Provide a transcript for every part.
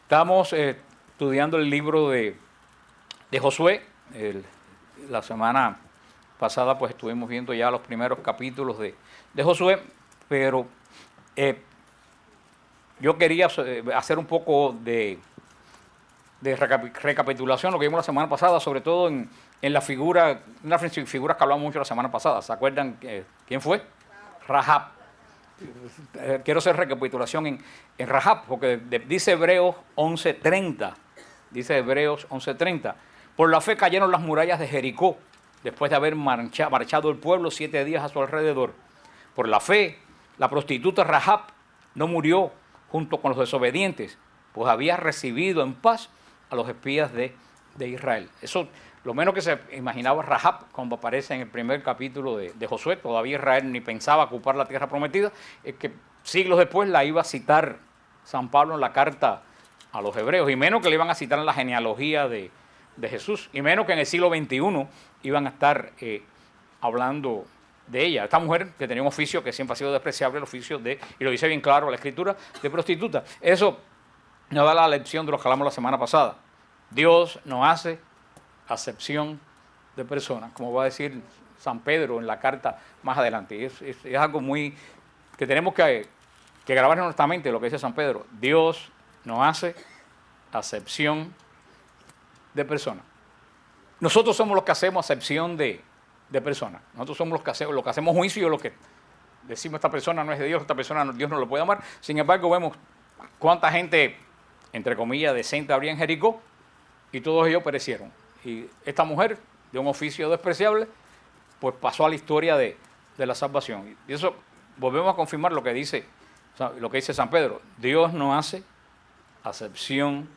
Estamos estudiando el libro de Josué. La semana pasada pues estuvimos viendo ya los primeros capítulos de Josué, pero yo quería hacer un poco de recapitulación, lo que vimos la semana pasada, sobre todo en la figura, una de las figuras que hablamos mucho la semana pasada. ¿Se acuerdan quién fue? Rahab. Quiero hacer recapitulación en Rahab, porque dice Hebreos 11:30, dice Hebreos 11:30, por la fe cayeron las murallas de Jericó, después de haber marchado el pueblo 7 días a su alrededor. Por la fe, la prostituta Rahab no murió junto con los desobedientes, pues había recibido en paz a los espías de Israel. Eso, lo menos que se imaginaba Rahab cuando aparece en el primer capítulo de Josué. Todavía Israel ni pensaba ocupar la tierra prometida, es que siglos después la iba a citar San Pablo en la carta a los hebreos, y menos que le iban a citar en la genealogía de Jesús, y menos que en el siglo XXI iban a estar hablando de ella. Esta mujer que tenía un oficio que siempre ha sido despreciable, el oficio y lo dice bien claro la Escritura, de prostituta. Eso nos da la lección de lo que hablamos la semana pasada. Dios no hace acepción de personas, como va a decir San Pedro en la carta más adelante. Es algo muy que tenemos que grabar en nuestra mente, lo que dice San Pedro. Dios no hace acepción de personas. Nosotros somos los que hacemos acepción de personas. Nosotros somos los que hacemos juicio, y los que decimos esta persona no es de Dios, esta persona Dios no lo puede amar. Sin embargo, vemos cuánta gente, entre comillas, decente habría en Jericó, y todos ellos perecieron. Y esta mujer, de un oficio despreciable, pues pasó a la historia de la salvación. Y eso volvemos a confirmar lo que dice San Pedro. Dios no hace acepción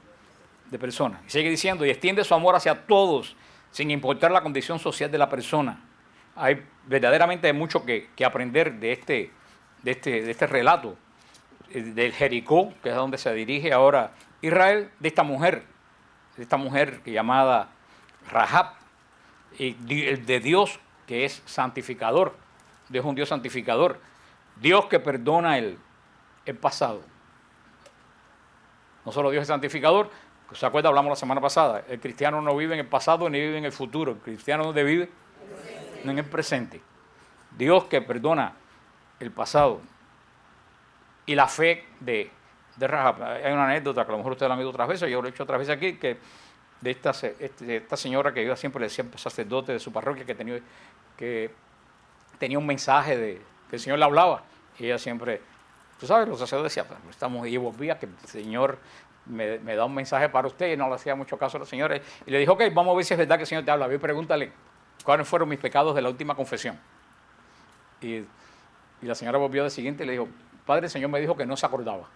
de personas. Y sigue diciendo, y extiende su amor hacia todos, sin importar la condición social de la persona. Hay verdaderamente mucho que aprender de este relato del Jericó, que es a donde se dirige ahora Israel, de esta mujer llamada Rahab, y de Dios que es santificador. Dios es un Dios santificador, Dios que perdona el pasado. No solo Dios es santificador, ¿se acuerda? Hablamos la semana pasada, el cristiano no vive en el pasado ni vive en el futuro, el cristiano ¿dónde vive? En el presente. Dios que perdona el pasado. Y la fe de Rahab. Hay una anécdota que a lo mejor ustedes la han oído otras veces, yo lo he hecho otras veces aquí, que de esta señora que iba siempre, le decía sacerdote de su parroquia, que tenía un mensaje que el Señor le hablaba, y ella siempre, tú sabes, los sacerdotes decían, estamos, y volvía que el Señor me da un mensaje para usted, y no le hacía mucho caso a la señora, y le dijo, ok, vamos a ver si es verdad que el Señor te habla, ve, pregúntale cuáles fueron mis pecados de la última confesión. Y la señora volvió de siguiente y le dijo, padre, el Señor me dijo que no se acordaba.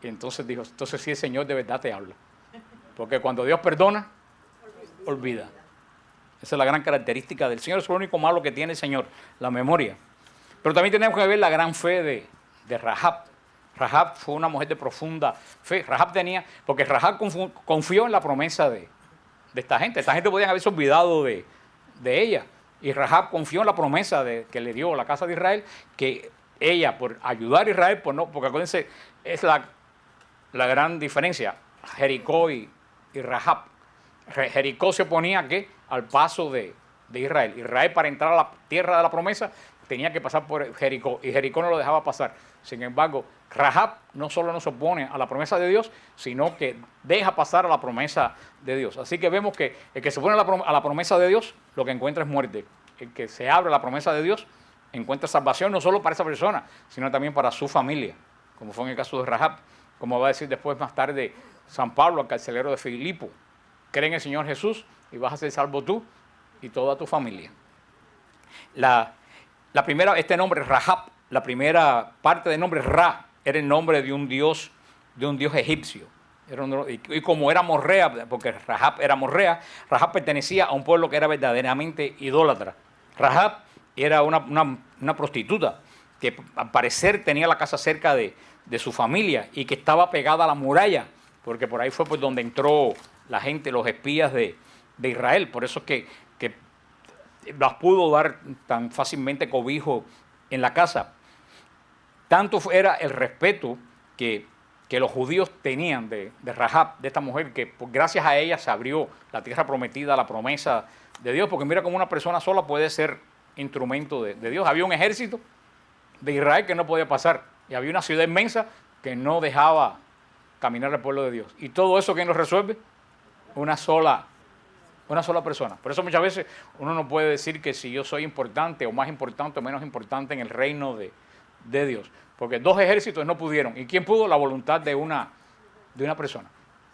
Y entonces dijo, entonces sí, el Señor de verdad te habla. Porque cuando Dios perdona, olvida. Esa es la gran característica del Señor. Es lo único malo que tiene el Señor, la memoria. Pero también tenemos que ver la gran fe de Rahab. Rahab fue una mujer de profunda fe. Porque Rahab confió en la promesa de esta gente. Esta gente podían haberse olvidado de ella. Y Rahab confió en la promesa que le dio la casa de Israel, que ella, por ayudar a Israel, porque acuérdense, es la gran diferencia, Jericó y Rahab. Jericó se oponía al paso de Israel. Israel, para entrar a la tierra de la promesa, tenía que pasar por Jericó, y Jericó no lo dejaba pasar. Sin embargo, Rahab no solo no se opone a la promesa de Dios, sino que deja pasar a la promesa de Dios. Así que vemos que el que se opone a la promesa de Dios, lo que encuentra es muerte. El que se abre a la promesa de Dios, encuentra salvación no solo para esa persona, sino también para su familia, como fue en el caso de Rahab, como va a decir después más tarde San Pablo al carcelero de Filipo. Cree en el Señor Jesús y vas a ser salvo tú y toda tu familia. Este nombre Rahab, la primera parte del nombre Ra, era el nombre de un dios egipcio. Y como era morrea, porque Rahab era morrea, Rahab pertenecía a un pueblo que era verdaderamente idólatra. Rahab era una prostituta que al parecer tenía la casa cerca de su familia y que estaba pegada a la muralla, porque por ahí fue por donde entró la gente, los espías de Israel. Por eso es que las pudo dar tan fácilmente cobijo en la casa. Tanto era el respeto que que los judíos tenían de Rahab, de esta mujer, que gracias a ella se abrió la tierra prometida, la promesa de Dios, porque mira cómo una persona sola puede ser instrumento de Dios. Había un ejército de Israel que no podía pasar, y había una ciudad inmensa que no dejaba caminar al pueblo de Dios. Y todo eso, ¿quién lo resuelve? Una sola persona. Por eso muchas veces uno no puede decir que si yo soy importante o más importante o menos importante en el reino de Dios. Porque dos ejércitos no pudieron. ¿Y quién pudo? La voluntad de una persona.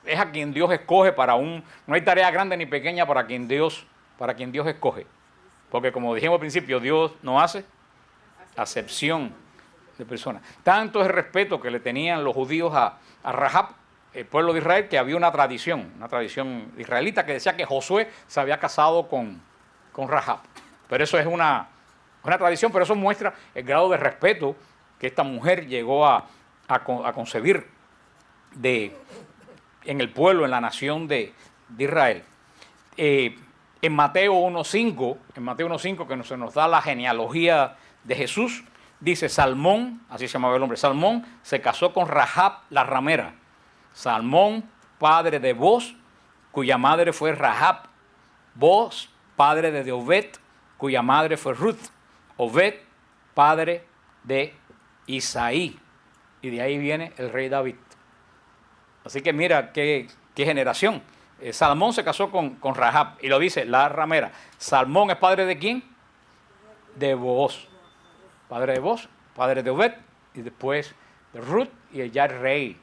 Es a quien Dios escoge para un... No hay tarea grande ni pequeña para quien Dios escoge. Porque como dijimos al principio, Dios no hace acepción de personas. Tanto es el respeto que le tenían los judíos a Rahab, el pueblo de Israel, que había una tradición israelita que decía que Josué se había casado con Rahab. Pero eso es una tradición, pero eso muestra el grado de respeto que esta mujer llegó a concebir en el pueblo, en la nación de Israel. En Mateo 1.5, que se nos da la genealogía de Jesús, dice Salmón, así se llamaba el hombre, Salmón se casó con Rahab la ramera. Salmón, padre de Boz, cuya madre fue Rahab. Boz, padre de Obed, cuya madre fue Ruth. Obed, padre de Isaí. Y de ahí viene el rey David. Así que mira qué generación. Salmón se casó con Rahab, y lo dice la ramera. Salmón es padre de ¿quién? De Booz. Padre de Booz, padre de Obed, y después de Ruth, y ya el rey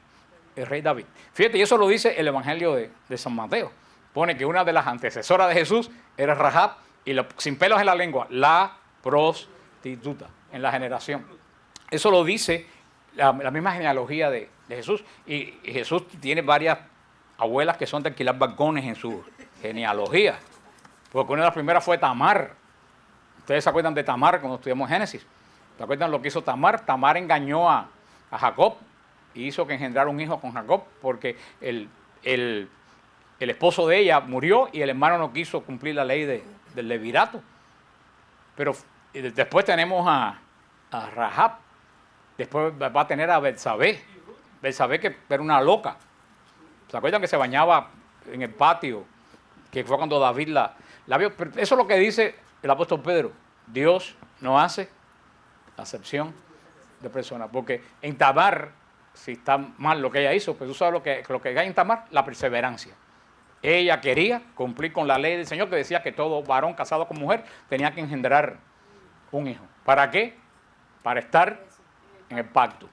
David. Fíjate, y eso lo dice el Evangelio de San Mateo. Pone que una de las antecesoras de Jesús era Rahab, y sin pelos en la lengua, la prostituta en la generación. Eso lo dice la misma genealogía de Jesús. Y Jesús tiene varias abuelas que son de alquilar balcones en su genealogía. Porque una de las primeras fue Tamar. Ustedes se acuerdan de Tamar cuando estudiamos Génesis. ¿Se acuerdan lo que hizo Tamar? Tamar engañó a Jacob y hizo que engendrara un hijo con Jacob, porque el esposo de ella murió y el hermano no quiso cumplir la ley del levirato. Pero después tenemos a Rahab. Después va a tener a Betsabé. Betsabé, que era una loca. ¿Se acuerdan que se bañaba en el patio? Que fue cuando David la vio. Pero eso es lo que dice el apóstol Pedro. Dios no hace acepción de personas. Porque en Tamar, si está mal lo que ella hizo, pues tú sabes lo que hay en Tamar, la perseverancia. Ella quería cumplir con la ley del Señor, que decía que todo varón casado con mujer tenía que engendrar un hijo. ¿Para qué? Para estar en el pacto.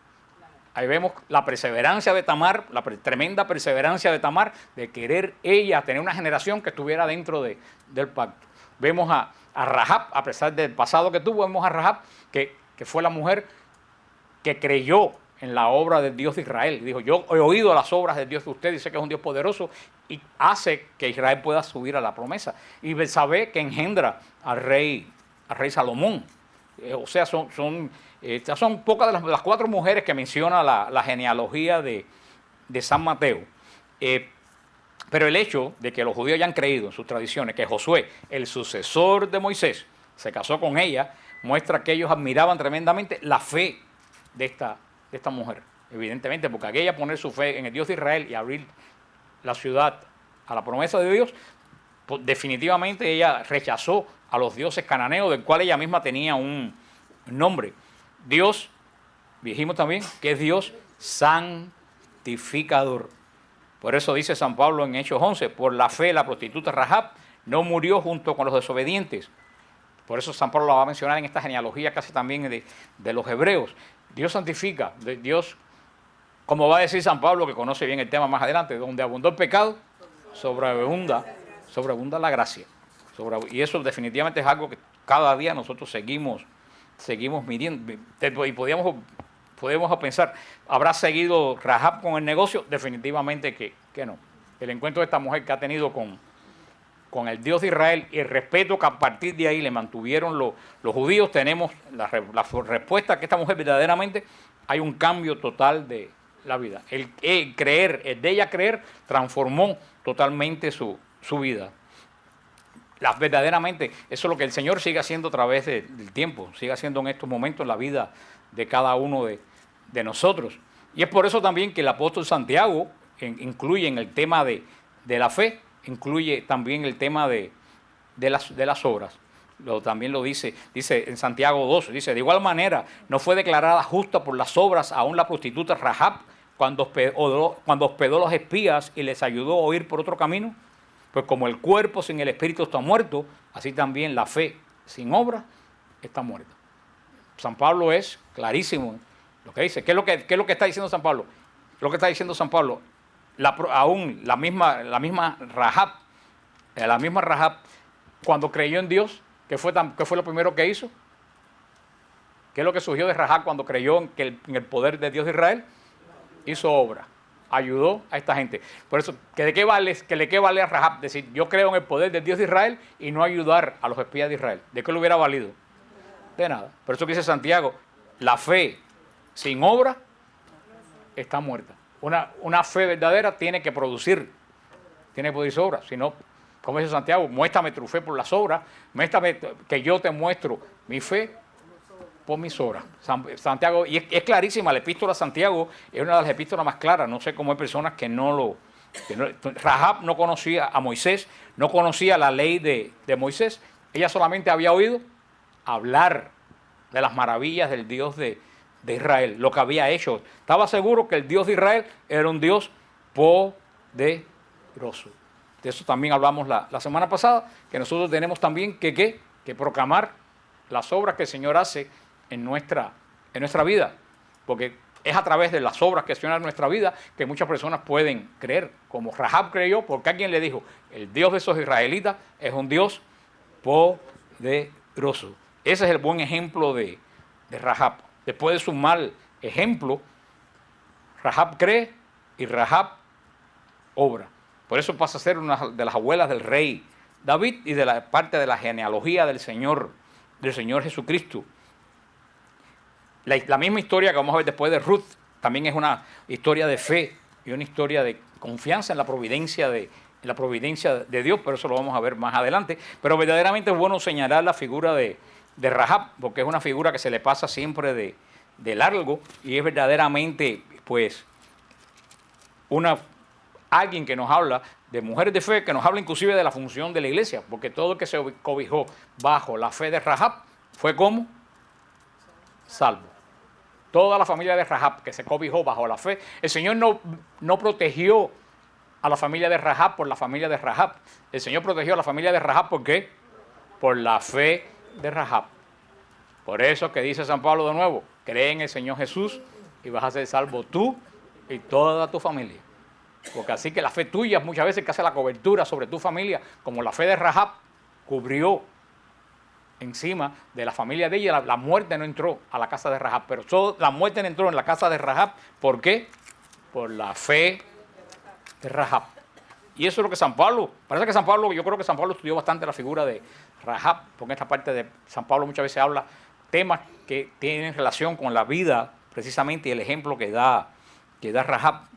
Ahí vemos la perseverancia de Tamar, la tremenda perseverancia de Tamar, de querer ella tener una generación que estuviera dentro del pacto. Vemos a Rahab, a pesar del pasado que tuvo, vemos a Rahab, que fue la mujer que creyó en la obra del Dios de Israel. Dijo, yo he oído las obras del Dios de usted, dice que es un Dios poderoso, y hace que Israel pueda subir a la promesa. Y Betsabé, que engendra al rey Salomón. O sea, estas son pocas de las 4 mujeres que menciona la genealogía de San Mateo. Pero el hecho de que los judíos hayan creído en sus tradiciones, que Josué, el sucesor de Moisés, se casó con ella, muestra que ellos admiraban tremendamente la fe de esta mujer. Evidentemente, porque aquella poner su fe en el Dios de Israel y abrir la ciudad a la promesa de Dios, pues definitivamente ella rechazó a los dioses cananeos, del cual ella misma tenía un nombre. Dios, dijimos también, que es Dios santificador. Por eso dice San Pablo en Hechos 11, por la fe la prostituta Rahab no murió junto con los desobedientes. Por eso San Pablo la va a mencionar en esta genealogía casi también de los hebreos. Dios santifica, Dios, como va a decir San Pablo, que conoce bien el tema más adelante, donde abundó el pecado, sobreabunda la gracia. Y eso definitivamente es algo que cada día nosotros seguimos midiendo. Y podemos pensar, ¿habrá seguido Rahab con el negocio? Definitivamente que no. El encuentro de esta mujer que ha tenido con el Dios de Israel y el respeto que a partir de ahí le mantuvieron los judíos, tenemos la respuesta que esta mujer verdaderamente hay un cambio total de la vida. El de ella creer, transformó totalmente su vida. Verdaderamente, eso es lo que el Señor sigue haciendo a través del tiempo, sigue haciendo en estos momentos en la vida de cada uno de nosotros. Y es por eso también que el apóstol Santiago incluye en el tema de la fe, incluye también el tema de las obras. También lo dice en Santiago 2, dice, de igual manera, no fue declarada justa por las obras aún la prostituta Rahab cuando hospedó los espías y les ayudó a huir por otro camino. Pues como el cuerpo sin el espíritu está muerto, así también la fe sin obras está muerta. San Pablo es clarísimo lo que dice. ¿Qué es lo que está diciendo San Pablo? Lo que está diciendo San Pablo, aún la misma Rahab, cuando creyó en Dios, ¿qué fue lo primero que hizo? ¿Qué es lo que surgió de Rahab cuando creyó en el poder de Dios de Israel? Hizo obra, ayudó a esta gente. Por eso, ¿de qué vale a Rahab decir, yo creo en el poder del Dios de Israel y no ayudar a los espías de Israel? ¿De qué le hubiera valido? De nada. Por eso que dice Santiago, la fe sin obra está muerta. Una fe verdadera tiene que producir obras. Si no, como dice Santiago, muéstrame tu fe por las obras, muéstrame que yo te muestro mi fe por mis obras. Santiago, y es clarísima, la epístola de Santiago es una de las epístolas más claras. No sé cómo hay personas que Rahab no conocía a Moisés, no conocía la ley de Moisés, ella solamente había oído hablar de las maravillas del Dios de Israel, lo que había hecho. Estaba seguro que el Dios de Israel era un Dios poderoso. De eso también hablamos la semana pasada, que nosotros tenemos también que proclamar las obras que el Señor hace en nuestra vida, porque es a través de las obras que el Señor hace en nuestra vida que muchas personas pueden creer, como Rahab creyó, porque alguien le dijo, el Dios de esos israelitas es un Dios poderoso. Ese es el buen ejemplo de Rahab. Después de su mal ejemplo, Rahab cree y Rahab obra. Por eso pasa a ser una de las abuelas del rey David y de la parte de la genealogía del Señor Jesucristo. La misma historia que vamos a ver después de Ruth también es una historia de fe y una historia de confianza en la providencia de Dios, pero eso lo vamos a ver más adelante. Pero verdaderamente es bueno señalar la figura de Rahab, porque es una figura que se le pasa siempre de largo y es verdaderamente pues alguien que nos habla de mujeres de fe, que nos habla inclusive de la función de la iglesia, porque todo el que se cobijó bajo la fe de Rahab fue como salvo. Toda la familia de Rahab que se cobijó bajo la fe, el Señor no protegió a la familia de Rahab por la familia de Rahab. El Señor protegió a la familia de Rahab, ¿por qué? Por la fe de Rahab. Por eso que dice San Pablo de nuevo, cree en el Señor Jesús y vas a ser salvo tú y toda tu familia. Porque así que la fe tuya muchas veces que hace la cobertura sobre tu familia, como la fe de Rahab cubrió encima de la familia de ella, la muerte no entró a la casa de Rahab, pero la muerte no entró en la casa de Rahab. ¿Por qué? Por la fe de Rahab. Y eso es lo que San Pablo, yo creo que San Pablo estudió bastante la figura de Rahab, porque en esta parte de San Pablo muchas veces habla temas que tienen relación con la vida precisamente y el ejemplo que da Rahab.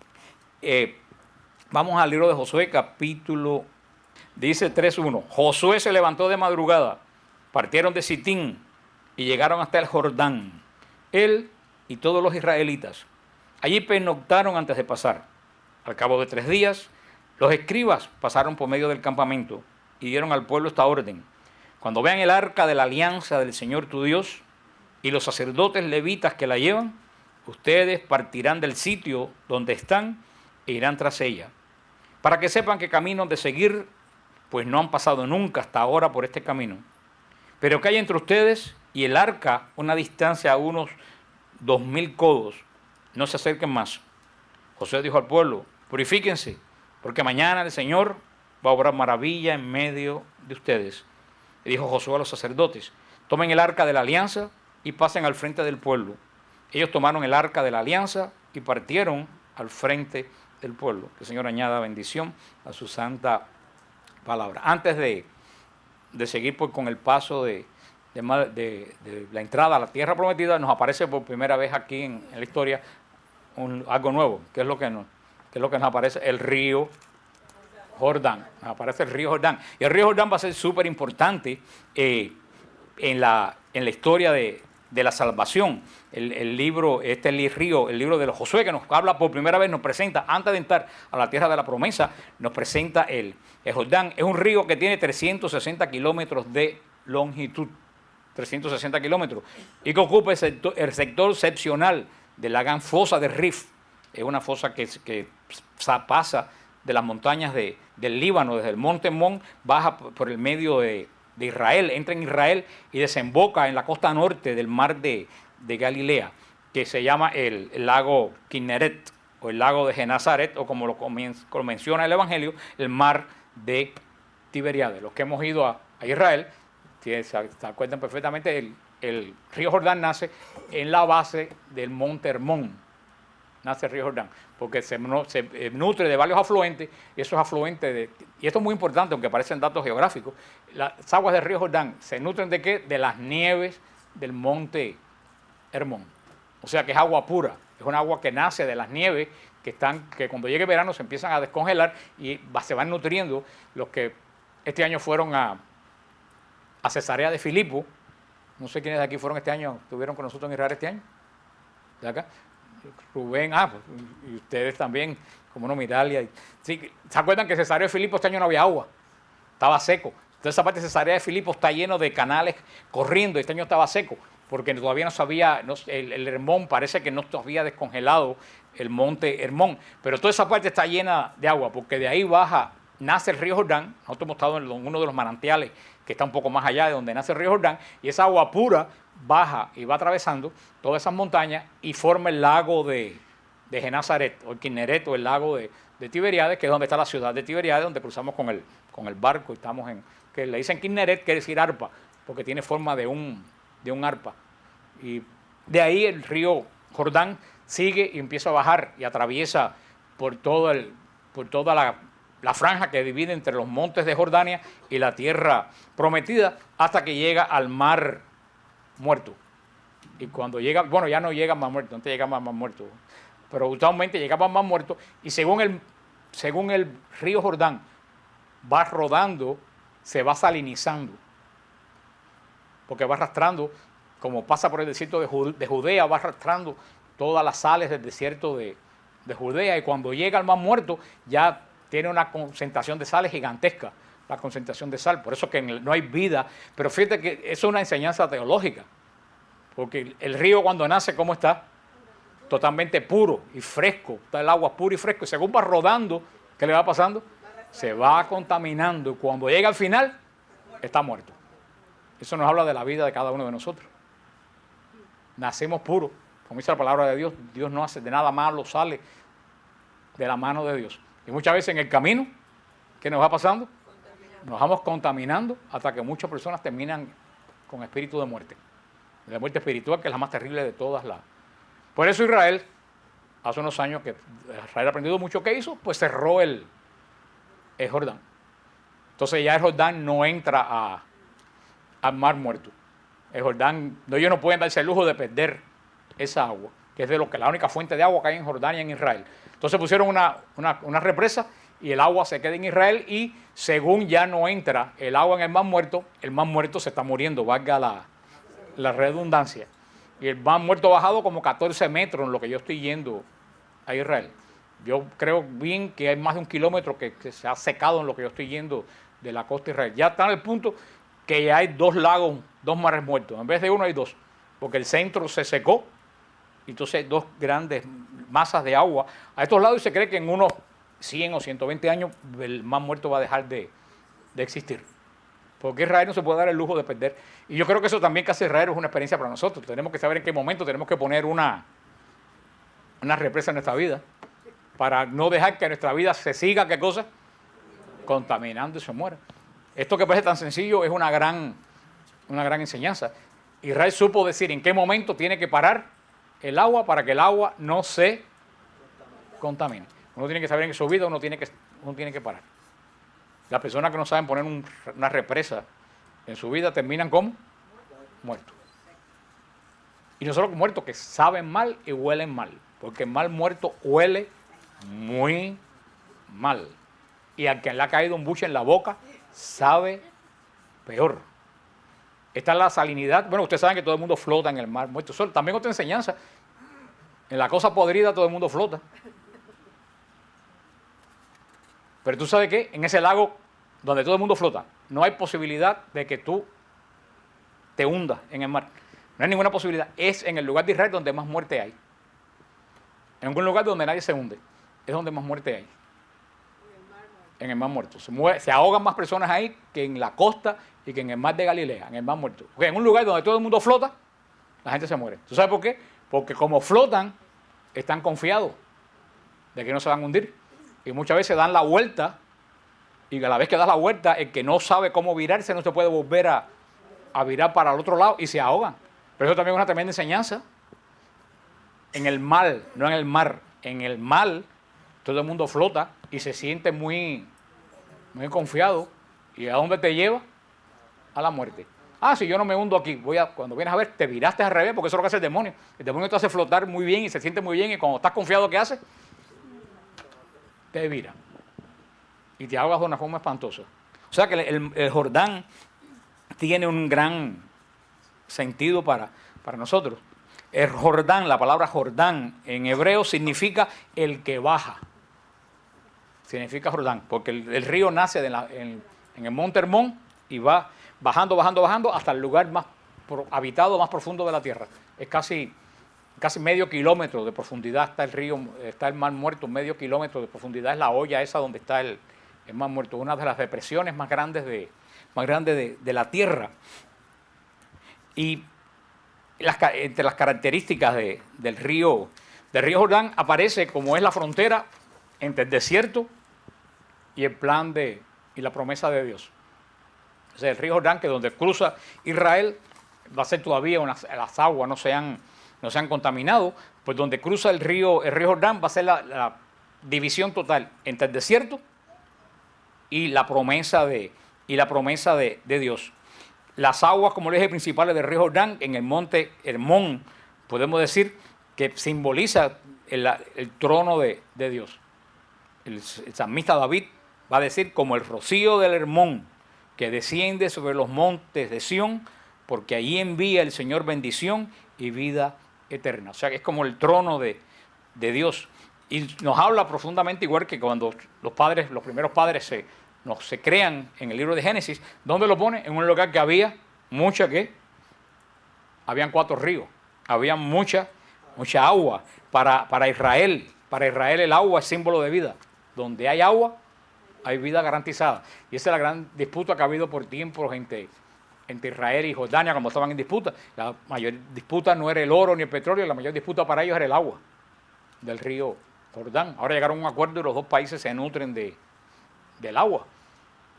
Vamos al libro de Josué, capítulo, dice 3:1. Josué se levantó de madrugada, partieron de Sitín y llegaron hasta el Jordán, él y todos los israelitas. Allí pernoctaron antes de pasar. Al cabo de 3 días, los escribas pasaron por medio del campamento y dieron al pueblo esta orden. Cuando vean el arca de la alianza del Señor tu Dios y los sacerdotes levitas que la llevan, ustedes partirán del sitio donde están e irán tras ella, para que sepan qué camino de seguir, pues no han pasado nunca hasta ahora por este camino. Pero que hay entre ustedes y el arca una distancia a unos 2000 codos, no se acerquen más. Josué dijo al pueblo, purifíquense, porque mañana el Señor va a obrar maravilla en medio de ustedes. Y dijo Josué a los sacerdotes, tomen el arca de la alianza y pasen al frente del pueblo. Ellos tomaron el arca de la alianza y partieron al frente del pueblo. Que el Señor añada bendición a su santa palabra. Antes de seguir con el paso de la entrada a la tierra prometida, nos aparece por primera vez aquí en la historia algo nuevo. ¿Qué es lo que nos aparece? El río Jordán. Nos aparece el río Jordán. Y el río Jordán va a ser súper importante en la historia de de la salvación. El libro, el libro de los Josué, que nos habla por primera vez, nos presenta, antes de entrar a la tierra de la promesa, nos presenta el Jordán. Es un río que tiene 360 kilómetros de longitud, 360 kilómetros, y que ocupa el sector excepcional de la gran fosa de Rif. Es una fosa que pasa de las montañas del Líbano, desde el monte Hermón, baja por el medio de Israel, entra en Israel y desemboca en la costa norte del mar de Galilea, que se llama el lago Kinneret, o el lago de Genazaret, o como lo menciona el Evangelio, el mar de Tiberíades. Los que hemos ido a Israel se acuerdan perfectamente, el río Jordán nace en la base del monte Hermón, nace el río Jordán, porque se nutre de varios afluentes, y esos afluentes, y esto es muy importante, aunque parecen datos geográficos, las aguas del río Jordán se nutren ¿de qué? De las nieves del monte Hermón. O sea que es agua pura, es un agua que nace de las nieves que cuando llegue el verano se empiezan a descongelar y se van nutriendo. Los que este año fueron a Cesarea de Filipo, no sé quiénes de aquí fueron este año, estuvieron con nosotros en Israel este año, de acá. Rubén, y ustedes también, como no, Miralia. Sí, ¿se acuerdan que Cesarea de Filipo este año no había agua? Estaba seco. Entonces esa parte de Cesarea de Filipo está lleno de canales corriendo, este año estaba seco, porque todavía no sabía, el Hermón parece que no había descongelado el monte Hermón, pero toda esa parte está llena de agua, porque de ahí nace el río Jordán. Nosotros hemos estado en uno de los manantiales que está un poco más allá de donde nace el río Jordán, y esa agua pura baja y va atravesando todas esas montañas y forma el lago de Genazaret, o el Kinneret, o el lago de Tiberíades, que es donde está la ciudad de Tiberíades, donde cruzamos con el barco y estamos que le dicen Kinneret, quiere decir arpa, porque tiene forma de un arpa. Y de ahí el río Jordán sigue y empieza a bajar y atraviesa por toda la franja que divide entre los montes de Jordania y la tierra prometida, hasta que llega al mar Muerto. Y cuando llega, bueno, ya no llega Mar Muerto, antes llegaba Mar Muerto, pero usualmente llegaba Mar Muerto, y según el río Jordán va rodando, se va salinizando, porque va arrastrando, como pasa por el desierto de Judea, va arrastrando todas las sales del desierto de Judea, y cuando llega al Mar Muerto ya tiene una concentración de sales gigantesca, la concentración de sal, por eso que no hay vida. Pero fíjate que eso es una enseñanza teológica, porque el río cuando nace, ¿cómo está? Totalmente puro y fresco, está el agua puro y fresco, y según va rodando, ¿qué le va pasando? Se va contaminando, y cuando llega al final, está muerto. Eso nos habla de la vida de cada uno de nosotros. Nacemos puros, como dice la palabra de Dios, Dios no hace de nada malo, sale de la mano de Dios. Y muchas veces en el camino, ¿qué nos va pasando? Nos vamos contaminando hasta que muchas personas terminan con espíritu de muerte. La muerte espiritual, que es la más terrible de todas las. Por eso Israel, hace unos años que Israel ha aprendido mucho, ¿qué hizo? Pues cerró el Jordán. Entonces ya el Jordán no entra al Mar Muerto. El Jordán, ellos no pueden darse el lujo de perder esa agua, que es la única fuente de agua que hay en Jordania y en Israel. Entonces pusieron una represa y el agua se queda en Israel, y según ya no entra el agua en el Mar Muerto se está muriendo, valga la redundancia. Y el Mar Muerto ha bajado como 14 metros en lo que yo estoy yendo a Israel. Yo creo bien que hay más de 1 kilómetro que se ha secado en lo que yo estoy yendo de la costa de Israel. Ya está en el punto que ya hay 2 lagos, 2 mares muertos. En vez de uno hay 2, porque el centro se secó, y entonces hay 2 grandes masas de agua a estos lados, y se cree que en unos 100 o 120 años el Mar Muerto va a dejar de existir. Porque Israel no se puede dar el lujo de perder. Y yo creo que eso también que hace Israel es una experiencia para nosotros. Tenemos que saber en qué momento tenemos que poner una represa en nuestra vida, para no dejar que nuestra vida se siga, ¿qué cosa? Contaminando y se muera. Esto que parece tan sencillo es una gran enseñanza. Israel supo decir en qué momento tiene que parar el agua para que el agua no se contamine. Uno tiene que saber en su vida, uno tiene que parar. Las personas que no saben poner una represa en su vida terminan como muertos. Y no solo muertos, que saben mal y huelen mal, porque el mal muerto huele muy mal. Y al que le ha caído un buche en la boca, sabe peor. está la salinidad. Bueno, ustedes saben que todo el mundo flota en el mar muerto. Eso también otra enseñanza. En la cosa podrida todo el mundo flota. Pero tú sabes que en ese lago donde todo el mundo flota, no hay posibilidad de que tú te hundas en el mar. No hay ninguna posibilidad. Es en el lugar de Israel donde más muerte hay. En un lugar donde nadie se hunde. Es donde más muerte hay. En el mar muerto. Se ahogan más personas ahí que en la costa y que en el mar de Galilea, en el mar muerto. Porque en un lugar donde todo el mundo flota, la gente se muere. ¿Tú sabes por qué? Porque como flotan, están confiados de que no se van a hundir. Y muchas veces dan la vuelta, y a la vez que das la vuelta, el que no sabe cómo virarse no se puede volver a virar para el otro lado y se ahogan. Pero eso también es una tremenda enseñanza. En el mal, no en el mar, en el mal, todo el mundo flota y se siente muy, muy confiado. ¿Y a dónde te lleva? A la muerte. Ah, si yo no me hundo aquí, cuando vienes a ver, te viraste al revés, porque eso es lo que hace el demonio. El demonio te hace flotar muy bien y se siente muy bien, y cuando estás confiado, ¿qué hace? Te vira. Y te ahogas de una forma espantosa. O sea que el Jordán tiene un gran sentido para nosotros. El Jordán, la palabra Jordán en hebreo significa el que baja. Significa Jordán, porque el río nace en el monte Hermón y va bajando, bajando, bajando hasta el lugar más habitado, más profundo de la tierra. Es casi medio kilómetro de profundidad está el río, está el mar muerto, medio kilómetro de profundidad es la olla esa donde está el mar muerto, una de las depresiones más grandes de la tierra. Y entre las características del río Jordán aparece como es la frontera entre el desierto y el plan y la promesa de Dios. O sea, el río Jordán, que donde cruza Israel, va a ser todavía las aguas no se han contaminado, pues donde cruza el río Jordán va a ser la división total entre el desierto y la promesa de Dios. Las aguas, como les dije, principales del río Jordán, en el monte Hermón, podemos decir que simboliza el trono de Dios. El salmista David va a decir, como el rocío del Hermón, que desciende sobre los montes de Sión, porque allí envía el Señor bendición y vida eterna. O sea, que es como el trono de Dios. Y nos habla profundamente, igual que cuando los primeros padres se crean en el libro de Génesis. ¿Dónde lo pone? En un lugar que había habían 4 ríos, había mucha agua para Israel. Para Israel el agua es símbolo de vida. Donde hay agua, hay vida garantizada. Y esa es la gran disputa que ha habido por tiempos entre Israel y Jordania cuando estaban en disputa. La mayor disputa no era el oro ni el petróleo, la mayor disputa para ellos era el agua del río Jordán. Ahora llegaron a un acuerdo y los dos países se nutren del agua.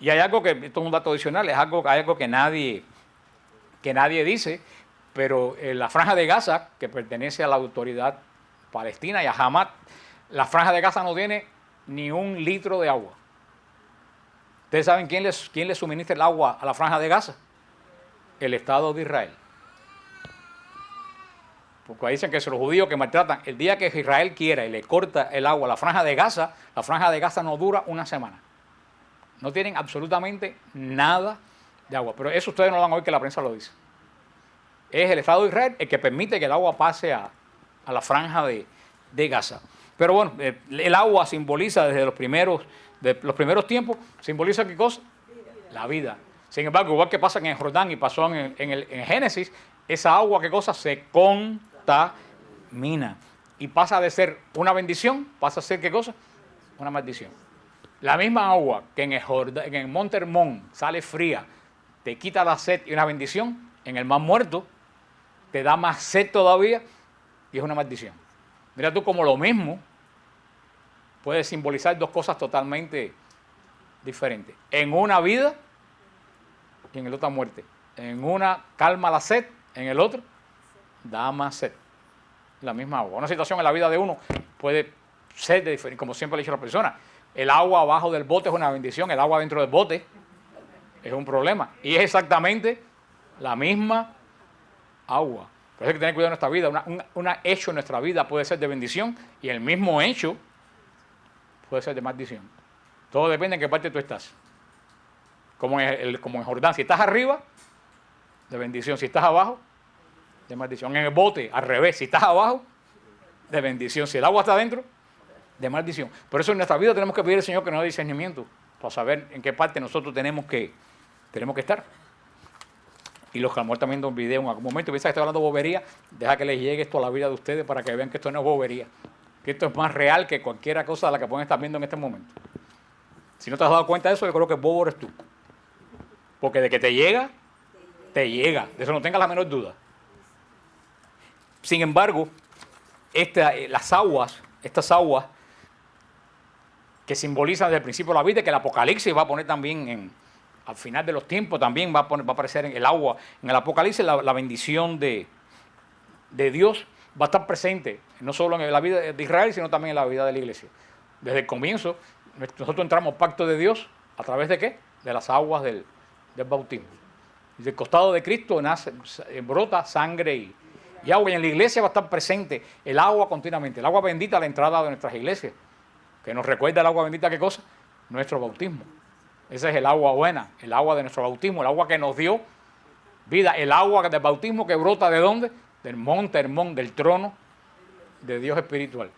Y hay algo que, esto es un dato adicional, hay algo que nadie dice, pero la Franja de Gaza, que pertenece a la autoridad palestina y a Hamás, la Franja de Gaza no tiene ni un litro de agua. ¿Ustedes saben quién le suministra el agua a la Franja de Gaza? El Estado de Israel. Porque dicen que son los judíos que maltratan. El día que Israel quiera y le corta el agua a la Franja de Gaza no dura una semana. No tienen absolutamente nada de agua. Pero eso ustedes no lo van a oír que la prensa lo dice. Es el Estado de Israel el que permite que el agua pase a la Franja de Gaza. Pero bueno, el agua simboliza desde los primeros tiempos, simboliza ¿qué cosa? La vida. Sin embargo, igual que pasa en el Jordán y pasó en Génesis, esa agua, ¿qué cosa? Se contamina. Y pasa de ser una bendición, pasa a ser ¿qué cosa? Una maldición. La misma agua que en el monte Hermón sale fría, te quita la sed y una bendición, en el mar muerto te da más sed todavía y es una maldición. Mira tú como lo mismo puede simbolizar dos cosas totalmente diferentes. En una vida y en el otra muerte. En una calma la sed, en el otro da más sed. La misma agua. Una situación en la vida de uno puede ser de diferente, como siempre le he dicho a la persona. El agua abajo del bote es una bendición, el agua dentro del bote es un problema. Y es exactamente la misma agua. Por eso hay que tener cuidado en nuestra vida. Un hecho en nuestra vida puede ser de bendición y el mismo hecho puede ser de maldición. Todo depende en qué parte tú estás. Como en Jordán. Si estás arriba, de bendición. Si estás abajo, de maldición. En el bote, al revés, si estás abajo, de bendición. Si el agua está adentro, de maldición. Por eso en nuestra vida tenemos que pedir al Señor que nos dé discernimiento para saber en qué parte nosotros tenemos que estar. Y los que a lo mejor también viendo un video en algún momento piensan que estoy hablando bobería, deja que les llegue esto a la vida de ustedes para que vean que esto no es bobería, que esto es más real que cualquier cosa de la que pueden estar viendo en este momento. Si no te has dado cuenta de eso, yo creo que bobo eres tú. Porque de que te llega, de eso no tengas la menor duda. Sin embargo, estas aguas que simbolizan desde el principio de la vida, que el Apocalipsis va a poner también al final de los tiempos, también va a aparecer en el agua, en el Apocalipsis, la bendición de Dios va a estar presente, no solo en la vida de Israel, sino también en la vida de la iglesia. Desde el comienzo, nosotros entramos al pacto de Dios, ¿a través de qué? De las aguas del bautismo. Y del costado de Cristo brota sangre y agua, y en la iglesia va a estar presente el agua continuamente, el agua bendita a la entrada de nuestras iglesias, que nos recuerda el agua bendita, ¿qué cosa? Nuestro bautismo. Ese es el agua buena, el agua de nuestro bautismo, el agua que nos dio vida, el agua del bautismo que brota ¿de dónde? Del monte Hermón, del trono de Dios espiritual.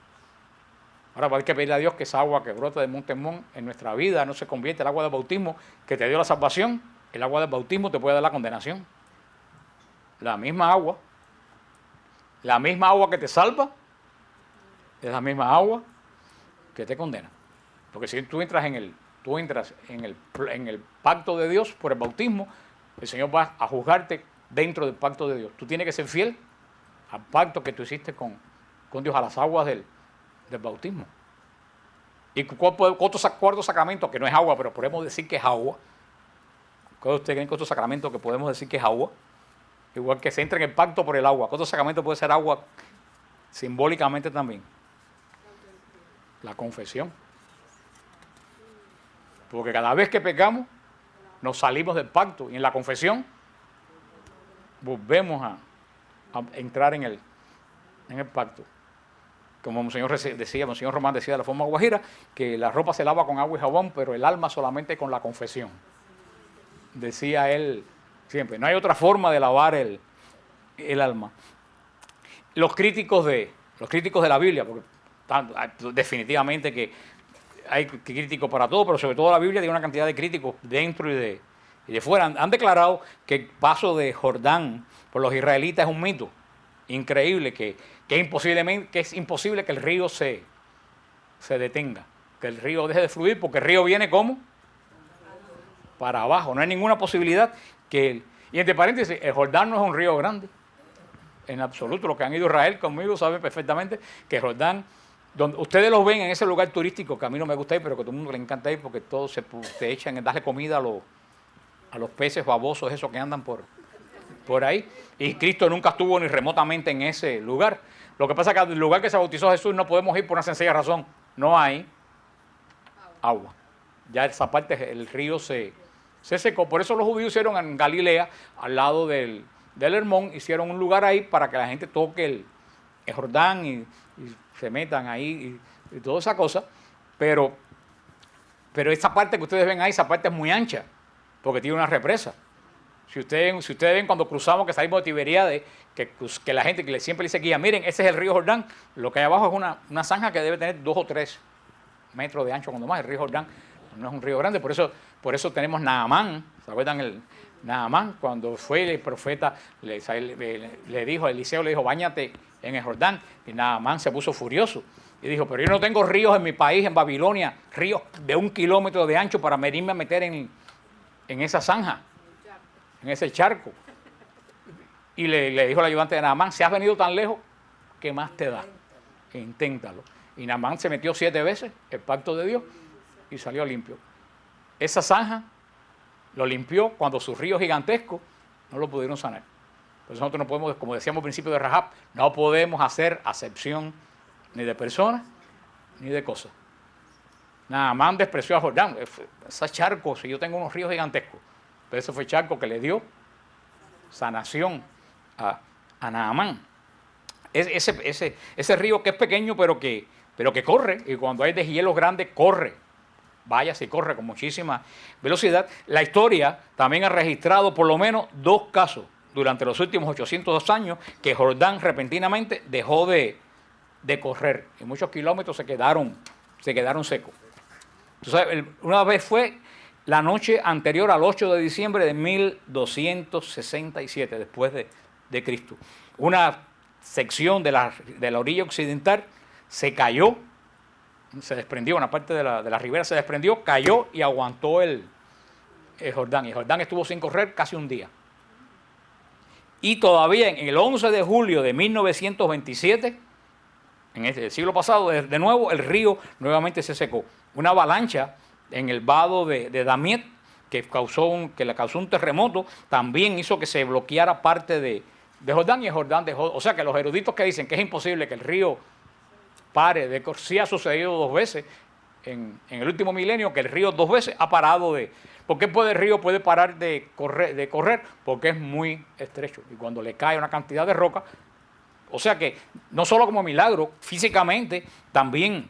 Ahora hay que pedirle a Dios que esa agua que brota del monte Hermón en nuestra vida no se convierta en el agua del bautismo que te dio la salvación. El agua del bautismo te puede dar la condenación. La misma agua que te salva, es la misma agua que te condena. Porque si tú entras en el pacto de Dios por el bautismo, el Señor va a juzgarte dentro del pacto de Dios. Tú tienes que ser fiel al pacto que tú hiciste con Dios, a las aguas del bautismo. Y cuarto sacramento, que no es agua, pero podemos decir que es agua. ¿Cuál usted cree que otro sacramento que podemos decir que es agua? Igual que se entra en el pacto por el agua. ¿Cuánto sacramento puede ser agua simbólicamente también? La confesión. Porque cada vez que pecamos, nos salimos del pacto. Y en la confesión, volvemos a entrar en el pacto. Como Monseñor Román decía de la forma guajira, que la ropa se lava con agua y jabón, pero el alma solamente con la confesión. Decía él siempre, no hay otra forma de lavar el alma. Los críticos de la Biblia, porque definitivamente que hay críticos para todo, pero sobre todo la Biblia tiene una cantidad de críticos dentro y de fuera. Han declarado que el paso de Jordán por los israelitas es un mito increíble, que es imposible que el río se detenga, que el río deje de fluir, porque el río viene ¿cómo? Para abajo. No hay ninguna posibilidad y entre paréntesis, el Jordán no es un río grande, en absoluto. Los que han ido a Israel conmigo saben perfectamente que el Jordán, donde ustedes los ven en ese lugar turístico, que a mí no me gusta ir, pero que a todo el mundo le encanta ir, porque todos se echan en darle comida a los peces babosos, esos que andan por ahí. Y Cristo nunca estuvo ni remotamente en ese lugar. Lo que pasa es que al lugar que se bautizó Jesús no podemos ir por una sencilla razón. No hay agua. Ya esa parte, el río se secó. Por eso los judíos hicieron en Galilea, al lado del Hermón, hicieron un lugar ahí para que la gente toque el Jordán y se metan ahí y toda esa cosa. Pero esa parte que ustedes ven ahí, esa parte es muy ancha, porque tiene una represa. Si ustedes ven cuando cruzamos, que salimos de Tiberíades, que la gente que siempre le dice guía, miren, ese es el río Jordán, lo que hay abajo es una zanja que debe tener 2 o 3 metros de ancho cuando más. El río Jordán no es un río grande, por eso tenemos Naamán. ¿Se acuerdan Naamán? Cuando fue el profeta, le dijo, Eliseo le dijo, báñate en el Jordán, y Naamán se puso furioso. Y dijo, pero yo no tengo ríos en mi país, en Babilonia, ríos de 1 kilómetro de ancho para irme a meter en esa zanja, en ese charco. Y le dijo al ayudante de Naamán, si has venido tan lejos, ¿qué más te da? Inténtalo. Y Naamán se metió 7 veces, el pacto de Dios, y salió limpio. Esa zanja lo limpió cuando sus ríos gigantescos no lo pudieron sanar. Por eso nosotros no podemos, como decíamos al principio de Rahab, no podemos hacer acepción ni de personas ni de cosas. Naamán despreció a Jordán. Ese charco, si yo tengo unos ríos gigantescos, pero ese fue el charco que le dio sanación a Naamán. Ese río que es pequeño pero que corre, y cuando hay deshielos grandes corre, vaya si corre con muchísima velocidad. La historia también ha registrado por lo menos 2 casos durante los últimos 802 años que Jordán repentinamente dejó de correr y muchos kilómetros se quedaron secos. Entonces, una vez fue la noche anterior al 8 de diciembre de 1267, después de Cristo. Una sección de la orilla occidental se cayó, se desprendió, una parte de la ribera se desprendió, cayó y aguantó el Jordán. Y Jordán estuvo sin correr casi un día. Y todavía en el 11 de julio de 1927, en el siglo pasado, de nuevo el río nuevamente se secó. Una avalancha en el vado de Damiet que le causó un terremoto, también hizo que se bloqueara parte de Jordán, y el Jordán dejó. O sea que los eruditos que dicen que es imposible que el río pare de correr, sí ha sucedido 2 veces en el último milenio, que el río 2 veces ha parado de. ¿Por qué el río puede parar de correr? Porque es muy estrecho y cuando le cae una cantidad de roca. O sea que no solo como milagro, físicamente también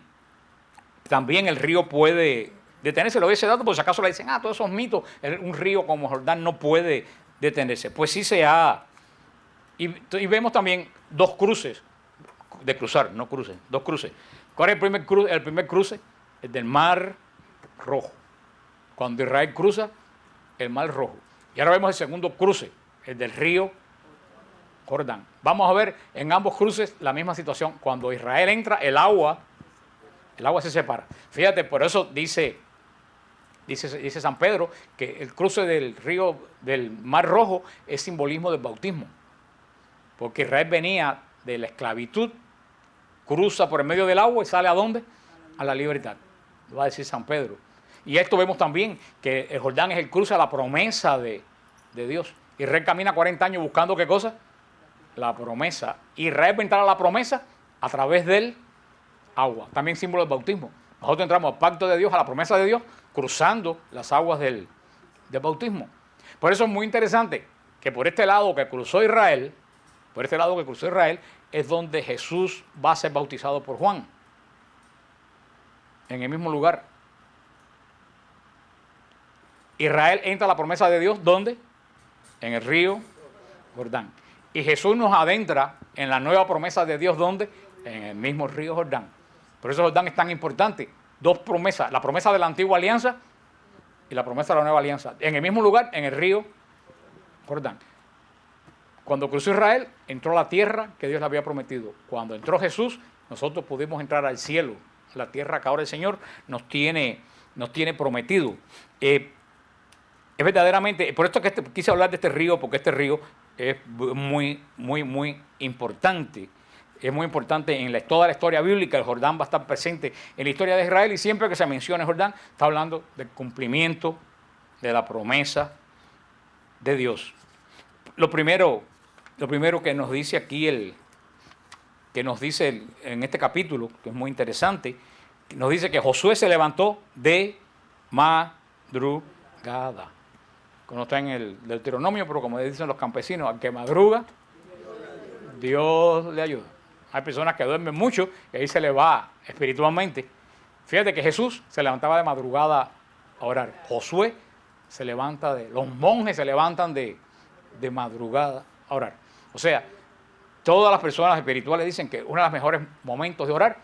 el río puede detenerse. Lo ese dato, por si acaso le dicen, todos esos mitos, un río como Jordán no puede detenerse. Pues sí se ha. Y vemos también 2 cruces de cruzar, no cruces, 2 cruces. ¿Cuál es el primer cruce? El del Mar Rojo. Cuando Israel cruza el Mar Rojo. Y ahora vemos el segundo cruce, el del río Jordán. Vamos a ver en ambos cruces la misma situación. Cuando Israel entra, el agua se separa. Fíjate, por eso dice San Pedro que el cruce del río del Mar Rojo es simbolismo del bautismo. Porque Israel venía de la esclavitud, cruza por el medio del agua y sale ¿a dónde? A la libertad. Lo va a decir San Pedro. Y esto vemos también que el Jordán es el cruce a la promesa de Dios. Israel camina 40 años buscando ¿qué cosa? La promesa. Israel va a entrar a la promesa a través del agua. También símbolo del bautismo. Nosotros entramos al pacto de Dios, a la promesa de Dios, cruzando las aguas del bautismo. Por eso es muy interesante que por este lado que cruzó Israel, es donde Jesús va a ser bautizado por Juan. En el mismo lugar. Israel entra a la promesa de Dios, ¿dónde? En el río Jordán. Y Jesús nos adentra en la nueva promesa de Dios, ¿dónde? En el mismo río Jordán. Por eso Jordán es tan importante. 2 promesas, la promesa de la antigua alianza y la promesa de la nueva alianza. En el mismo lugar, en el río Jordán. Cuando cruzó Israel, entró a la tierra que Dios le había prometido. Cuando entró Jesús, nosotros pudimos entrar al cielo, la tierra que ahora el Señor nos tiene prometido. Es verdaderamente, por esto que quise hablar de este río, porque este río es muy, muy, muy importante. Es muy importante en toda la historia bíblica. El Jordán va a estar presente en la historia de Israel y siempre que se menciona Jordán, está hablando del cumplimiento de la promesa de Dios. Lo primero que nos dice aquí, en este capítulo, que es muy interesante, nos dice que Josué se levantó de madrugada. No está en el Deuteronomio, pero como dicen los campesinos, al que madruga, Dios le ayuda. Hay personas que duermen mucho y ahí se le va espiritualmente. Fíjate que Jesús se levantaba de madrugada a orar. Josué se levanta los monjes se levantan de madrugada a orar. O sea, todas las personas espirituales dicen que uno de los mejores momentos de orar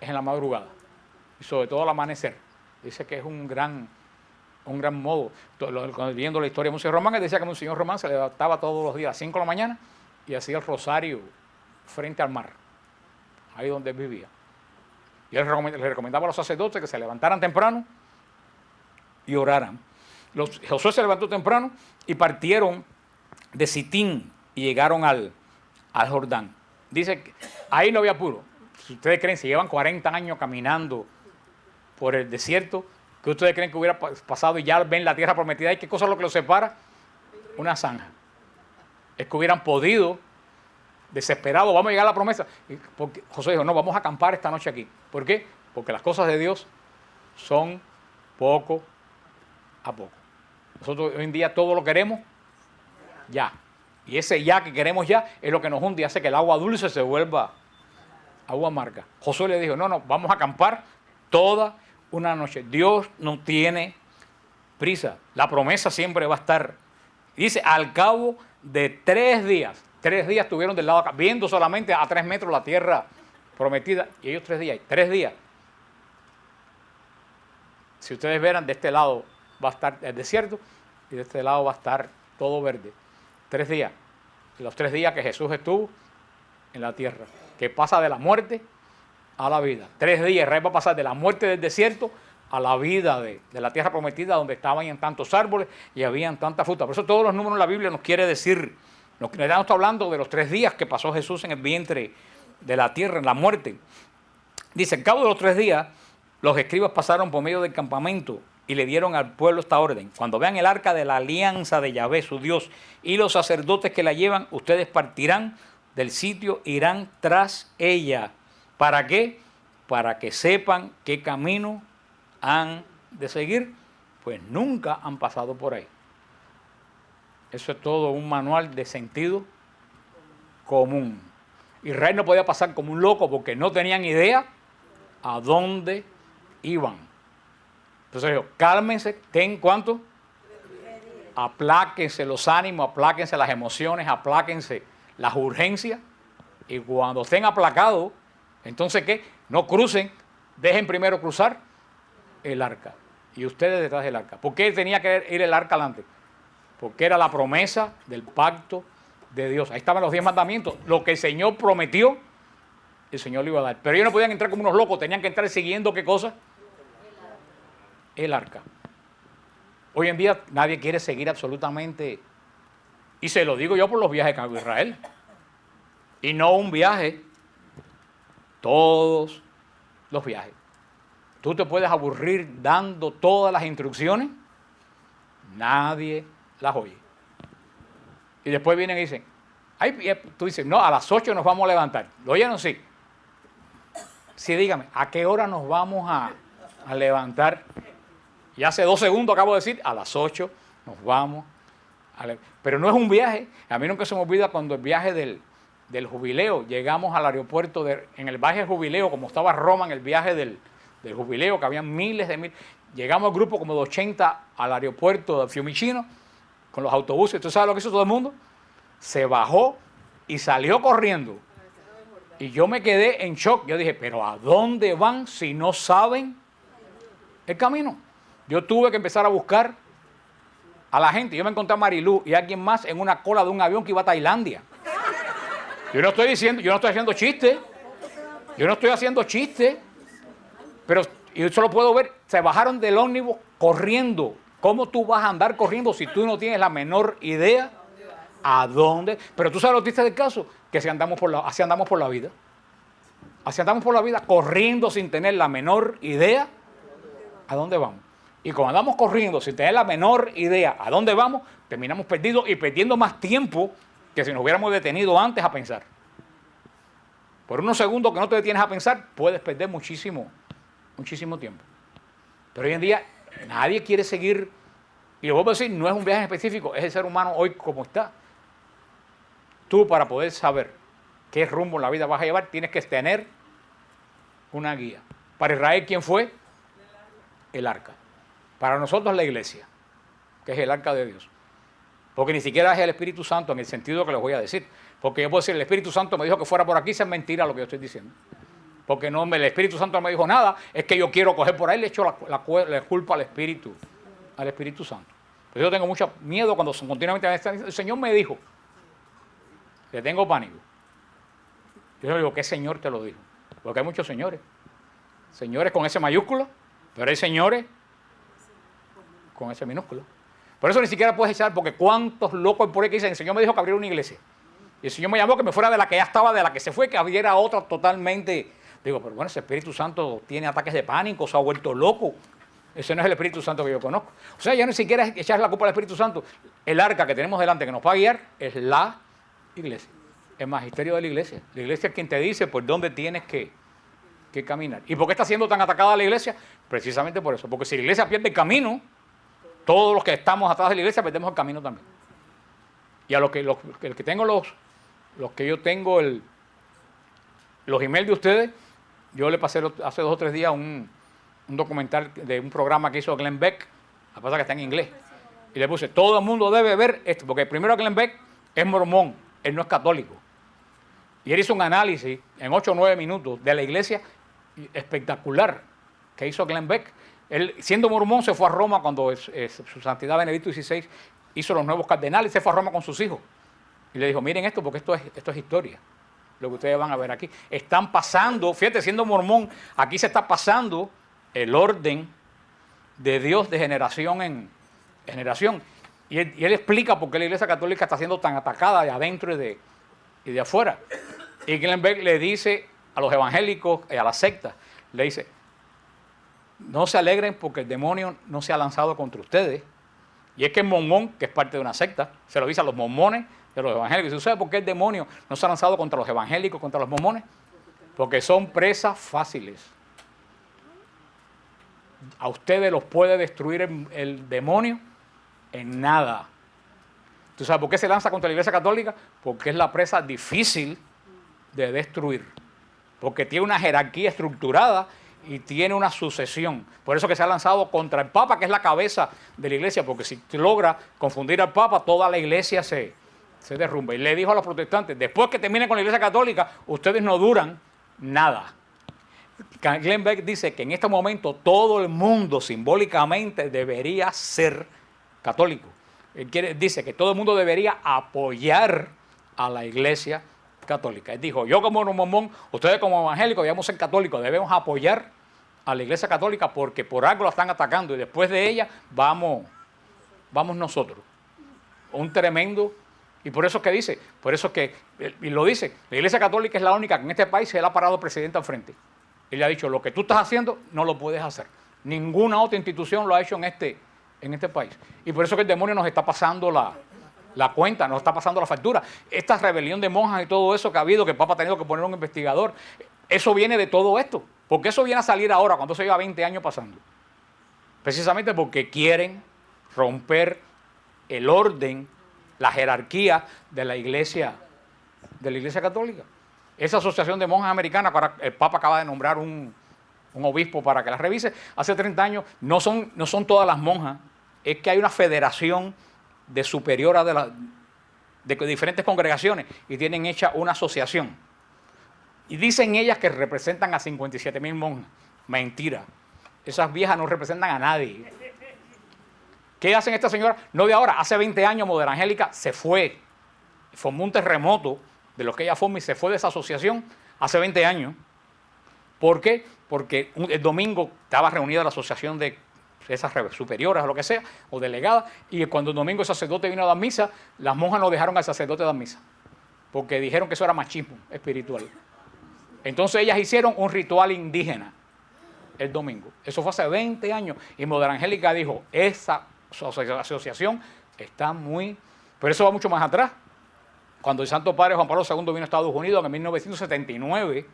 es en la madrugada. Y sobre todo al amanecer. Dice que es un gran modo. Viendo la historia de Monseñor Román, él decía que Monseñor Román se levantaba todos los días a las 5 de la mañana y hacía el rosario frente al mar, ahí donde él vivía. Y él le recomendaba a los sacerdotes que se levantaran temprano y oraran. Josué se levantó temprano y partieron de Sitín y llegaron al Jordán. Dice que ahí no había apuro. Si ustedes creen, si llevan 40 años caminando por el desierto, ¿qué ustedes creen que hubiera pasado y ya ven la tierra prometida? ¿Y qué cosa es lo que los separa? Una zanja. Es que hubieran podido, desesperados, vamos a llegar a la promesa. Porque Josué dijo, no, vamos a acampar esta noche aquí. ¿Por qué? Porque las cosas de Dios son poco a poco. Nosotros hoy en día todo lo queremos ya. Y ese ya que queremos ya es lo que nos hunde y hace que el agua dulce se vuelva agua amarga. Josué le dijo, no, vamos a acampar toda una noche. Dios no tiene prisa. La promesa siempre va a estar. Dice, al cabo de 3 días. 3 días estuvieron del lado acá, viendo solamente a 3 metros la tierra prometida. Y ellos 3 días. 3 días. Si ustedes verán, de este lado va a estar el desierto y de este lado va a estar todo verde. 3 días. Los 3 días que Jesús estuvo en la tierra. Que pasa de la muerte a la vida. 3 días. Israel va a pasar de la muerte del desierto a la vida de la tierra prometida, donde estaban en tantos árboles y habían tanta fruta. Por eso todos los números de la Biblia nos quiere decir, nos está hablando de los 3 días que pasó Jesús en el vientre de la tierra, en la muerte. Dice, al cabo de los 3 días, los escribas pasaron por medio del campamento y le dieron al pueblo esta orden: cuando vean el arca de la alianza de Yahvé, su Dios, y los sacerdotes que la llevan, ustedes partirán del sitio, irán tras ella. ¿Para qué? Para que sepan qué camino han de seguir, pues nunca han pasado por ahí. Eso es todo un manual de sentido común. Israel no podía pasar como un loco porque no tenían idea a dónde iban. Entonces dijo, cálmense, ten cuánto, apláquense los ánimos, apláquense las emociones, apláquense las urgencias, y cuando estén aplacados, entonces ¿qué? No crucen, dejen primero cruzar el arca, y ustedes detrás del arca. ¿Por qué tenía que ir el arca adelante? Porque era la promesa del pacto de Dios. Ahí estaban los 10 mandamientos, lo que el Señor prometió, el Señor le iba a dar. Pero ellos no podían entrar como unos locos, tenían que entrar siguiendo ¿qué cosa? El arca. Hoy en día nadie quiere seguir absolutamente, y se lo digo yo por los viajes que hago a Israel, y no un viaje, todos los viajes. Tú te puedes aburrir dando todas las instrucciones, nadie las oye. Y después vienen y dicen, ay, tú dices, no, a las 8 nos vamos a levantar. ¿Lo oyeron? Sí. Sí, dígame, ¿a qué hora nos vamos a levantar? Y hace 2 segundos acabo de decir, a las 8 nos vamos a levantar. Pero no es un viaje. A mí nunca se me olvida cuando el viaje del jubileo, llegamos al aeropuerto, en el viaje del jubileo, como estaba Roma en el viaje del jubileo, que habían miles de mil. Llegamos al grupo como de 80 al aeropuerto de Fiumicino, con los autobuses. ¿Tú sabes lo que hizo todo el mundo? Se bajó y salió corriendo. Y yo me quedé en shock. Yo dije, ¿pero a dónde van si no saben el camino? Yo tuve que empezar a buscar a la gente. Yo me encontré a Marilú y a alguien más en una cola de un avión que iba a Tailandia. Yo no estoy haciendo chiste. Yo no estoy haciendo chiste. Pero yo solo puedo ver, se bajaron del ómnibus corriendo. ¿Cómo tú vas a andar corriendo si tú no tienes la menor idea a dónde? Pero tú sabes lo triste del caso, que así andamos por la vida. Así andamos por la vida, corriendo sin tener la menor idea a dónde vamos. Y cuando andamos corriendo sin tener la menor idea a dónde vamos, terminamos perdidos y perdiendo más tiempo que si nos hubiéramos detenido antes a pensar. Por unos segundos que no te detienes a pensar, puedes perder muchísimo tiempo. Pero hoy en día nadie quiere seguir, y lo vuelvo a decir, no es un viaje específico, es el ser humano hoy como está. Tú, para poder saber qué rumbo en la vida vas a llevar, tienes que tener una guía. Para Israel, ¿quién fue? El arca. Para nosotros, la iglesia, que es el arca de Dios. Porque ni siquiera es el Espíritu Santo en el sentido que les voy a decir. Porque yo puedo decir, el Espíritu Santo me dijo que fuera por aquí, eso es mentira lo que yo estoy diciendo. Porque no, el Espíritu Santo no me dijo nada, es que yo quiero coger por ahí, le echo la culpa al Espíritu Santo. Pero yo tengo mucho miedo cuando continuamente me están diciendo, el Señor me dijo, le tengo pánico. Yo le digo, ¿qué Señor te lo dijo? Porque hay muchos señores. Señores con ese mayúsculo, pero hay señores con ese minúsculo. Por eso ni siquiera puedes echar, porque cuántos locos hay por ahí que dicen, el Señor me dijo que abriera una iglesia. Y el Señor me llamó que me fuera de la que ya estaba, de la que se fue, que abriera otra totalmente. Digo, pero bueno, ese Espíritu Santo tiene ataques de pánico, se ha vuelto loco. Ese no es el Espíritu Santo que yo conozco. O sea, ya ni siquiera es echar la culpa al Espíritu Santo. El arca que tenemos delante que nos va a guiar es la iglesia, el magisterio de la iglesia. La iglesia es quien te dice por dónde tienes que caminar. ¿Y por qué está siendo tan atacada la iglesia? Precisamente por eso. Porque si la iglesia pierde el camino, todos los que estamos atrás de la iglesia perdemos el camino también. Y a los que tengo los que yo tengo los emails de ustedes, yo le pasé hace 2 o 3 días un documental de un programa que hizo Glenn Beck, a pesar que está en inglés, y le puse, todo el mundo debe ver esto, porque primero Glenn Beck es mormón, él no es católico. Y él hizo un análisis en 8 o 9 minutos de la iglesia espectacular que hizo Glenn Beck. Él, siendo mormón, se fue a Roma cuando su santidad Benedicto XVI hizo los nuevos cardenales, se fue a Roma con sus hijos. Y le dijo, miren esto, porque esto es historia, lo que ustedes van a ver aquí. Están pasando, fíjate, siendo mormón, aquí se está pasando el orden de Dios de generación en generación. Y él explica por qué la Iglesia Católica está siendo tan atacada de adentro y de afuera. Y Glenn Beck le dice a los evangélicos y a las sectas, le dice, no se alegren porque el demonio no se ha lanzado contra ustedes. Y es que el mormón, que es parte de una secta, se lo dice a los mormones de los evangélicos. ¿Usted sabe por qué el demonio no se ha lanzado contra los evangélicos, contra los mormones? Porque son presas fáciles. A ustedes los puede destruir el demonio en nada. ¿Tú sabes por qué se lanza contra la Iglesia Católica? Porque es la presa difícil de destruir. Porque tiene una jerarquía estructurada y tiene una sucesión. Por eso que se ha lanzado contra el Papa, que es la cabeza de la Iglesia, porque si logra confundir al Papa, toda la Iglesia se derrumba. Y le dijo a los protestantes, después que terminen con la Iglesia Católica, ustedes no duran nada. Glenn Beck dice que en este momento todo el mundo simbólicamente debería ser católico. Él dice que todo el mundo debería apoyar a la Iglesia Católica. Él dijo, yo como mormón, ustedes como evangélicos debemos ser católicos, debemos apoyar a la Iglesia Católica porque por algo la están atacando y después de ella vamos nosotros. Un tremendo, y por eso es que dice, por eso es que, y lo dice, la Iglesia Católica es la única que en este país se le ha parado el presidente al frente. Y le ha dicho, lo que tú estás haciendo no lo puedes hacer. Ninguna otra institución lo ha hecho en este país. Y por eso que el demonio nos está pasando la cuenta, nos está pasando la factura. Esta rebelión de monjas y todo eso que ha habido, que el Papa ha tenido que poner un investigador, eso viene de todo esto. Porque eso viene a salir ahora, cuando se lleva 20 años pasando. Precisamente porque quieren romper el orden, la jerarquía de la Iglesia Católica. Esa asociación de monjas americanas, ahora el Papa acaba de nombrar un obispo para que las revise, hace 30 años, no son todas las monjas, es que hay una federación de superioras de diferentes congregaciones y tienen hecha una asociación. Y dicen ellas que representan a 57,000 monjas. Mentira. Esas viejas no representan a nadie. ¿Qué hacen estas señoras? No de ahora, hace 20 años Modera Angélica se fue, formó un terremoto de lo que ella forma y se fue de esa asociación hace 20 años. ¿Por qué? Porque el domingo estaba reunida la asociación de esas superioras o lo que sea, o delegadas, y cuando el domingo el sacerdote vino a dar misa, las monjas no dejaron al sacerdote dar misa, porque dijeron que eso era machismo espiritual. Entonces ellas hicieron un ritual indígena el domingo. Eso fue hace 20 años, y Modera Angélica dijo, esa asociación está muy... Pero eso va mucho más atrás. Cuando el Santo Padre Juan Pablo II vino a Estados Unidos en 1979,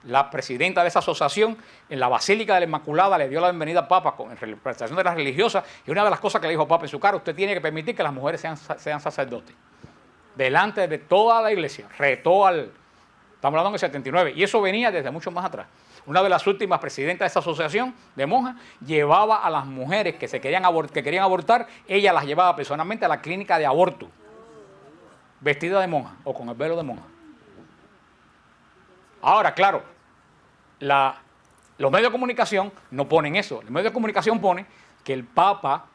la presidenta de esa asociación en la Basílica de la Inmaculada le dio la bienvenida al Papa con representación de las religiosas, y una de las cosas que le dijo al Papa en su cara, usted tiene que permitir que las mujeres sean sacerdotes. Delante de toda la iglesia, retó estamos hablando en el 79, y eso venía desde mucho más atrás. Una de las últimas presidentas de esa asociación de monjas llevaba a las mujeres que querían abortar, ella las llevaba personalmente a la clínica de aborto, vestida de monja o con el velo de monja. Ahora, claro, los medios de comunicación no ponen eso. Los medios de comunicación ponen que el Papa,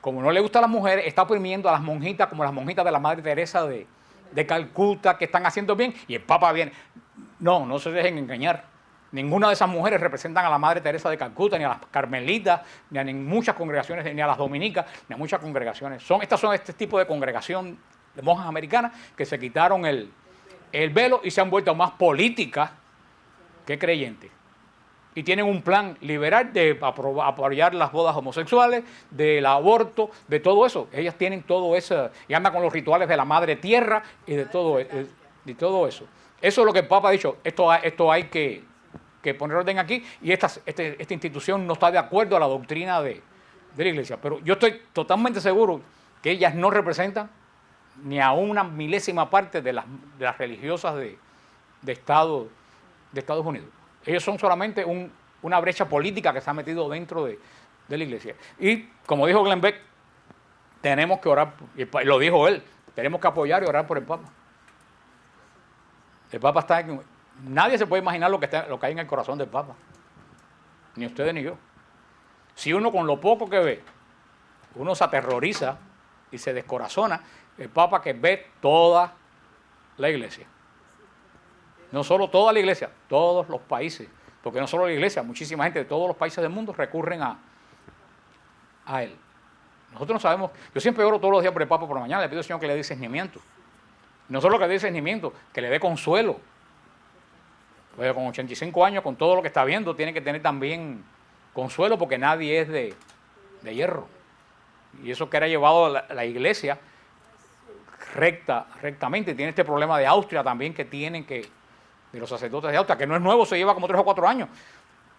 como no le gusta a las mujeres, está oprimiendo a las monjitas como las monjitas de la Madre Teresa de Calcuta, que están haciendo bien, y el Papa viene. No se dejen engañar. Ninguna de esas mujeres representan a la Madre Teresa de Calcuta, ni a las carmelitas, ni a muchas congregaciones, ni a las dominicas, ni a muchas congregaciones. Estas son este tipo de congregación de monjas americanas que se quitaron el velo y se han vuelto más políticas que creyentes. Y tienen un plan liberal de apoyar las bodas homosexuales, del aborto, de todo eso. Ellas tienen todo eso, y andan con los rituales de la Madre Tierra y de todo eso. Eso es lo que el Papa ha dicho, esto hay que poner orden aquí, y esta institución no está de acuerdo a la doctrina de la Iglesia. Pero yo estoy totalmente seguro que ellas no representan ni a una milésima parte de las religiosas de Estados Unidos. Ellos son solamente una brecha política que se ha metido dentro de la Iglesia. Y como dijo Glenn Beck, tenemos que orar, y lo dijo él, tenemos que apoyar y orar por el Papa. El Papa está en... Nadie se puede imaginar lo que hay en el corazón del Papa. Ni ustedes ni yo. Si uno con lo poco que ve, uno se aterroriza y se descorazona, el Papa que ve toda la iglesia. No solo toda la iglesia, todos los países. Porque no solo la iglesia, muchísima gente de todos los países del mundo recurren a él. Nosotros no sabemos, yo siempre oro todos los días por el Papa por la mañana, le pido al Señor que le dé discernimiento. No solo que le dé discernimiento, que le dé consuelo. Pues con 85 años, con todo lo que está viendo, tiene que tener también consuelo porque nadie es de hierro. Y eso que era llevado la iglesia rectamente. Tiene este problema de Austria también que tienen de los sacerdotes de Austria, que no es nuevo, se lleva como 3 o 4 años.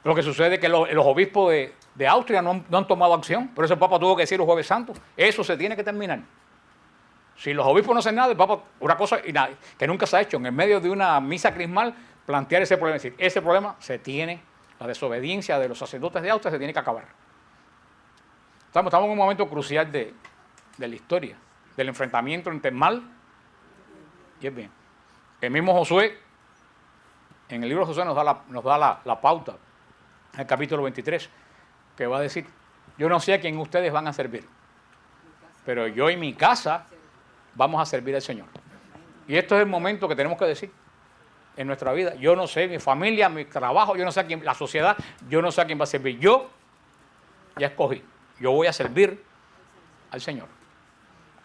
Lo que sucede es que los obispos de Austria no han tomado acción, por eso el Papa tuvo que decir los Jueves Santos. Eso se tiene que terminar. Si los obispos no hacen nada, el Papa, una cosa que nunca se ha hecho, en el medio de una misa crismal, plantear ese problema. Es decir, ese problema la desobediencia de los sacerdotes de Austria se tiene que acabar. Estamos en un momento crucial de la historia, del enfrentamiento entre el mal y el bien. El mismo Josué, en el libro de Josué nos da la pauta, en el capítulo 23, que va a decir, yo no sé a quién ustedes van a servir, pero yo y mi casa vamos a servir al Señor. Y esto es el momento que tenemos que decir en nuestra vida. Yo no sé, mi familia, mi trabajo, yo no sé a quién, la sociedad, yo no sé a quién va a servir. Yo ya escogí, yo voy a servir al Señor.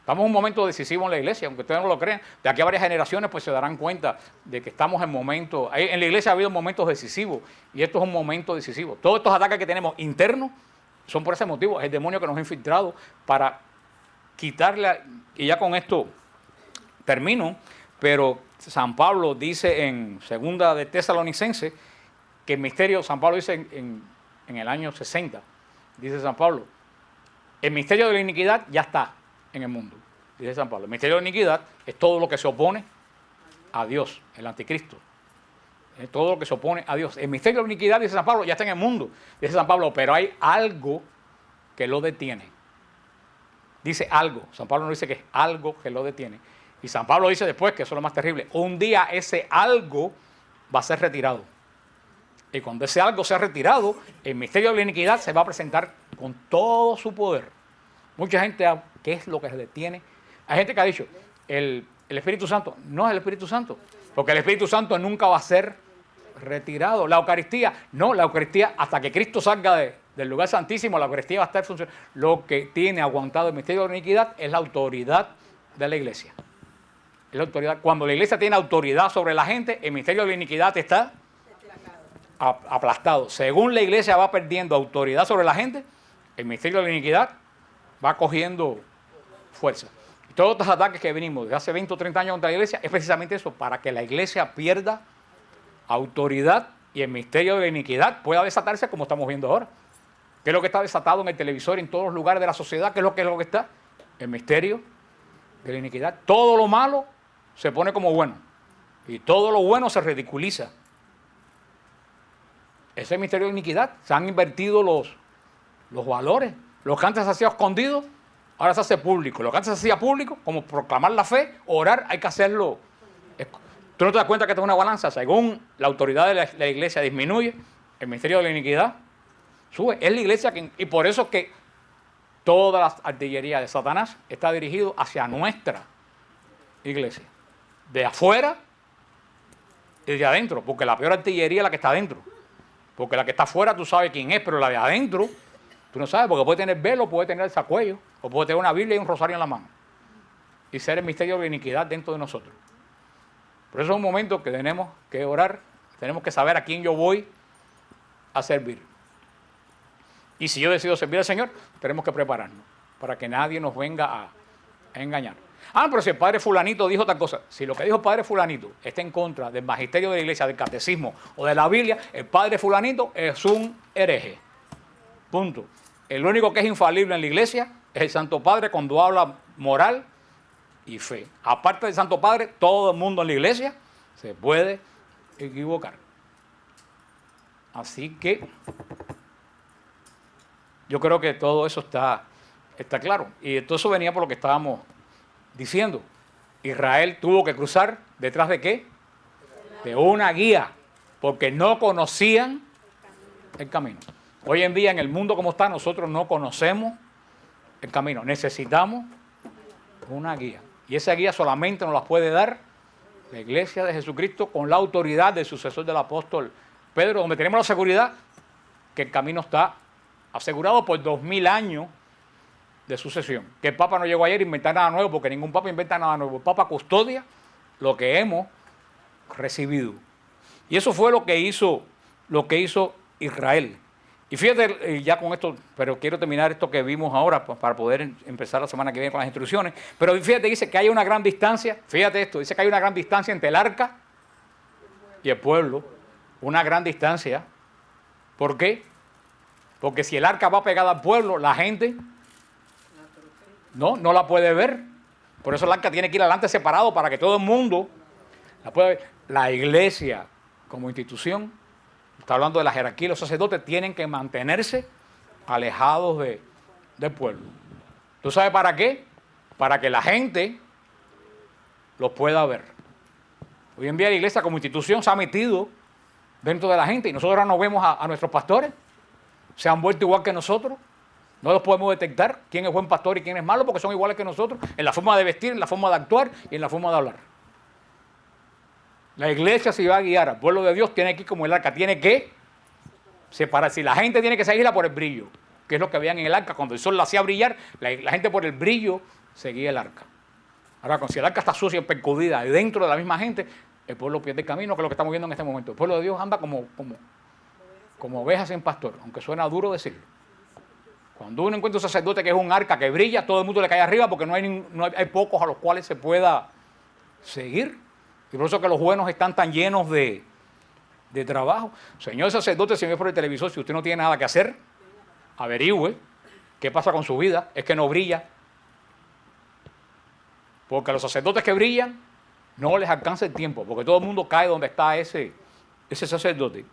Estamos en un momento decisivo en la iglesia, aunque ustedes no lo crean. De aquí a varias generaciones pues se darán cuenta de que estamos en momentos... En la iglesia ha habido momentos decisivos y esto es un momento decisivo. Todos estos ataques que tenemos internos son por ese motivo. Es el demonio que nos ha infiltrado para quitarle... Y ya con esto termino, pero San Pablo dice en 2 de Tesalonicenses que el misterio... San Pablo dice en el año 60, dice San Pablo, el misterio de la iniquidad ya está en el mundo, dice San Pablo. El misterio de la iniquidad es todo lo que se opone a Dios, el anticristo. Es todo lo que se opone a Dios. El misterio de la iniquidad, dice San Pablo, ya está en el mundo, dice San Pablo, pero hay algo que lo detiene. Dice algo. San Pablo no dice que es algo que lo detiene. Y San Pablo dice después, que eso es lo más terrible, un día ese algo va a ser retirado. Y cuando ese algo sea retirado, el misterio de la iniquidad se va a presentar con todo su poder. Mucha gente, ¿qué es lo que se detiene? Hay gente que ha dicho, el Espíritu Santo, no es el Espíritu Santo, porque el Espíritu Santo nunca va a ser retirado. La Eucaristía, no, la Eucaristía, hasta que Cristo salga del lugar santísimo, la Eucaristía va a estar funcionando. Lo que tiene aguantado el misterio de la iniquidad es la autoridad de la iglesia. Es la autoridad. Cuando la iglesia tiene autoridad sobre la gente, el misterio de la iniquidad está aplastado. Según la iglesia va perdiendo autoridad sobre la gente, el misterio de la iniquidad va cogiendo fuerza. Y todos estos ataques que venimos desde hace 20 o 30 años contra la iglesia es precisamente eso, para que la iglesia pierda autoridad y el misterio de la iniquidad pueda desatarse como estamos viendo ahora. ¿Qué es lo que está desatado en el televisor, en todos los lugares de la sociedad? ¿Qué es lo que está? El misterio de la iniquidad. Todo lo malo se pone como bueno y todo lo bueno se ridiculiza. Ese es el misterio de la iniquidad. Se han invertido los valores. Lo que antes se hacía escondido, ahora se hace público. Lo que antes se hacía público, como proclamar la fe, orar, hay que hacerlo. ¿Tú no te das cuenta que esto es una balanza? Según la autoridad de la iglesia disminuye, el misterio de la iniquidad sube. Es la iglesia y por eso es que toda la artillería de Satanás está dirigido hacia nuestra iglesia. De afuera y de adentro, porque la peor artillería es la que está adentro. Porque la que está afuera tú sabes quién es, pero la de adentro tú no sabes, porque puede tener velo, puede tener el sacuello, o puede tener una Biblia y un rosario en la mano. Y ser el misterio de la iniquidad dentro de nosotros. Por eso es un momento que tenemos que orar, tenemos que saber a quién yo voy a servir. Y si yo decido servir al Señor, tenemos que prepararnos para que nadie nos venga a engañar. Pero si el padre fulanito dijo tal cosa, si lo que dijo el padre fulanito está en contra del magisterio de la iglesia, del catecismo o de la Biblia, el padre fulanito es un hereje. Punto. El único que es infalible en la iglesia es el Santo Padre cuando habla moral y fe. Aparte del Santo Padre, todo el mundo en la iglesia se puede equivocar. Así que yo creo que todo eso está claro. Y todo eso venía por lo que estábamos diciendo. Israel tuvo que cruzar detrás de ¿qué? De una guía, porque no conocían el camino. Hoy en día en el mundo como está, nosotros no conocemos el camino. Necesitamos una guía. Y esa guía solamente nos la puede dar la Iglesia de Jesucristo con la autoridad del sucesor del apóstol Pedro, donde tenemos la seguridad que el camino está asegurado por 2000 años de sucesión. Que el Papa no llegó ayer a inventar nada nuevo, porque ningún Papa inventa nada nuevo. El Papa custodia lo que hemos recibido. Y eso fue lo que hizo Israel. Y fíjate, ya con esto, pero quiero terminar esto que vimos ahora para poder empezar la semana que viene con las instrucciones. Pero fíjate, dice que hay una gran distancia, fíjate esto, dice que hay una gran distancia entre el arca y el pueblo. Una gran distancia. ¿Por qué? Porque si el arca va pegada al pueblo, la gente no la puede ver. Por eso el arca tiene que ir adelante separado para que todo el mundo la pueda ver. La iglesia como institución, está hablando de la jerarquía, los sacerdotes tienen que mantenerse alejados del pueblo. ¿Tú sabes para qué? Para que la gente los pueda ver. Hoy en día la iglesia como institución se ha metido dentro de la gente y nosotros ahora no vemos a nuestros pastores. Se han vuelto igual que nosotros. No los podemos detectar quién es buen pastor y quién es malo porque son iguales que nosotros en la forma de vestir, en la forma de actuar y en la forma de hablar. La iglesia, si va a guiar al pueblo de Dios, tiene que ir como el arca, tiene que separar. Si la gente tiene que seguirla por el brillo, que es lo que veían en el arca, cuando el sol la hacía brillar, la gente por el brillo seguía el arca. Ahora, si el arca está sucia y percudida dentro de la misma gente, el pueblo pierde el camino, que es lo que estamos viendo en este momento. El pueblo de Dios anda como ovejas sin pastor, aunque suena duro decirlo. Cuando uno encuentra un sacerdote que es un arca que brilla, todo el mundo le cae arriba porque hay pocos a los cuales se pueda seguir. Y por eso que los buenos están tan llenos de trabajo. Señor sacerdote, si me ve por el televisor, si usted no tiene nada que hacer, averigüe qué pasa con su vida. Es que no brilla. Porque a los sacerdotes que brillan no les alcanza el tiempo, porque todo el mundo cae donde está ese sacerdote.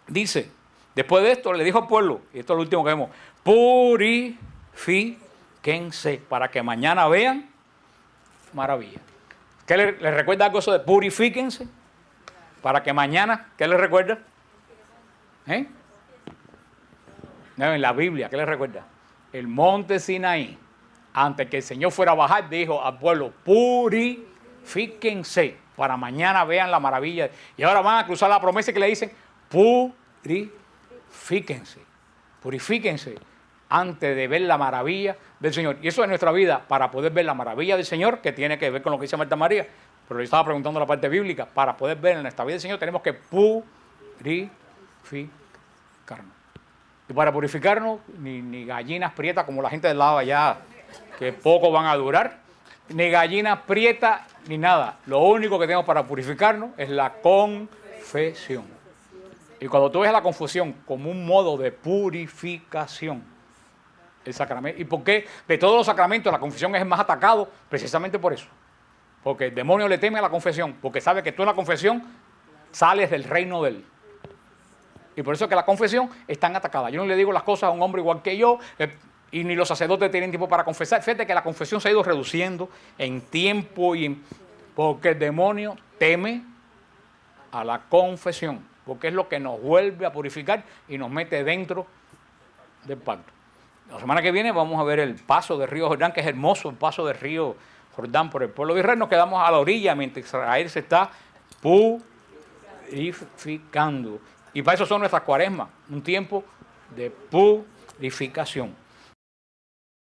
Dice, después de esto le dijo al pueblo, y esto es lo último que vemos, purifíquense para que mañana vean maravilla. ¿Qué le recuerda algo eso de purifíquense? Para que mañana, ¿qué le recuerda? No, en la Biblia, ¿qué le recuerda? El monte Sinaí, antes que el Señor fuera a bajar, dijo al pueblo, purifíquense, para mañana vean la maravilla. Y ahora van a cruzar la promesa que le dicen, purifíquense antes de ver la maravilla del Señor. Y eso es nuestra vida, para poder ver la maravilla del Señor, que tiene que ver con lo que dice Marta María. Pero yo estaba preguntando la parte bíblica, para poder ver en nuestra vida del Señor tenemos que purificarnos. Y para purificarnos, ni gallinas prietas como la gente del lado allá, que poco van a durar, ni gallinas prietas, ni nada. Lo único que tenemos para purificarnos es la confesión. Y cuando tú ves la confesión como un modo de purificación, el sacramento. ¿Y por qué de todos los sacramentos la confesión es el más atacado? Precisamente por eso. Porque el demonio le teme a la confesión, porque sabe que tú en la confesión sales del reino de él. Y por eso es que la confesión es tan atacada. Yo no le digo las cosas a un hombre igual que yo, y ni los sacerdotes tienen tiempo para confesar. Fíjate que la confesión se ha ido reduciendo en tiempo porque el demonio teme a la confesión, porque es lo que nos vuelve a purificar y nos mete dentro del pacto. La semana que viene vamos a ver el paso del río Jordán, que es hermoso, el paso del río Jordán por el pueblo de Israel. Nos quedamos a la orilla mientras Israel se está purificando. Y para eso son nuestras cuaresmas, un tiempo de purificación.